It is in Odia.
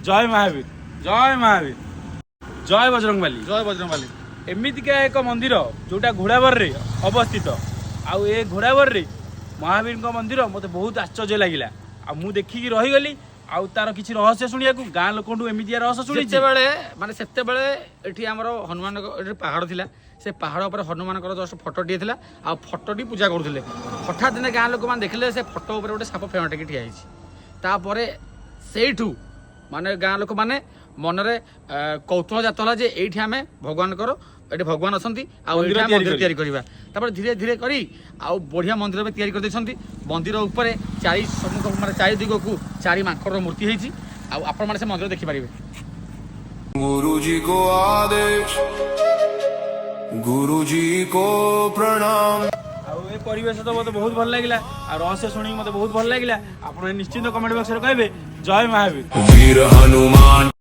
जय महावीर जय महावीर जय बजरंगबाली जय बजरंगबाली। एमितिका एक मंदिर जोटा घोड़ाबर रे अवस्थित आउ ए घोड़ाबर रे महावीर मंदिर मते बहुत आश्चर्य लगिला आ मु देखिकी रहीगली आउ तार किछि रहस्य शुणिया गाँ लोकंटू एमितिया रहस्य शुणी ସେତେବେଳେ ମାନେ ସେତେବେଳେ ଏଠି ଆମର ହନୁମାନ ଏଠି ପାହାଡ଼ ଥିଲା ସେ ପାହାଡ଼ ଉପରେ ହନୁମାନଙ୍କର ଜଷ୍ଟ ଫଟୋଟିଏ ଥିଲା ଆଉ ଫଟୋଟି ପୂଜା କରୁଥିଲେ ହଠାତ୍ ଦିନେ ଗାଁ ଲୋକମାନେ ଦେଖିଲେ ସେ ଫଟୋ ଉପରେ ଗୋଟେ ସାପ ଫେଣଟାକି ଠିଆ ହେଇଛି ତାପରେ ସେଇଠୁ ମାନେ ଗାଁ ଲୋକମାନେ ମନରେ କୌତୁହଳ ଜାତ ହେଲା ଯେ ଏଇଠି ଆମେ ଭଗବାନଙ୍କର ଏଠି ଭଗବାନ ଅଛନ୍ତି ଆଉ ଏଇଠି ଆମେ ମନ୍ଦିର ତିଆରି କରିବା ତାପରେ ଧୀରେ ଧୀରେ କରି ଆଉ ବଢ଼ିଆ ମନ୍ଦିର ବି ତିଆରି କରିଦେଇଛନ୍ତି ମନ୍ଦିର ଉପରେ ଚାରି ସମ୍ମୁଖ ମାନେ ଚାରି ଦିଗକୁ ଚାରି ମାଙ୍କଡ଼ର ମୂର୍ତ୍ତି ହେଇଛି ଆଉ ଆପଣମାନେ ସେ ମନ୍ଦିର ଦେଖିପାରିବେ। गुरुजी को आदेश गुरुजी को प्रणाम। आउ ए परिवेश तो मते बहुत भल लागिला आ रहस्य शुणी मते बहुत भल लागिला आपण निश्चित कमेंट बॉक्स रे कहबे जय महावीर वीर हनुमान।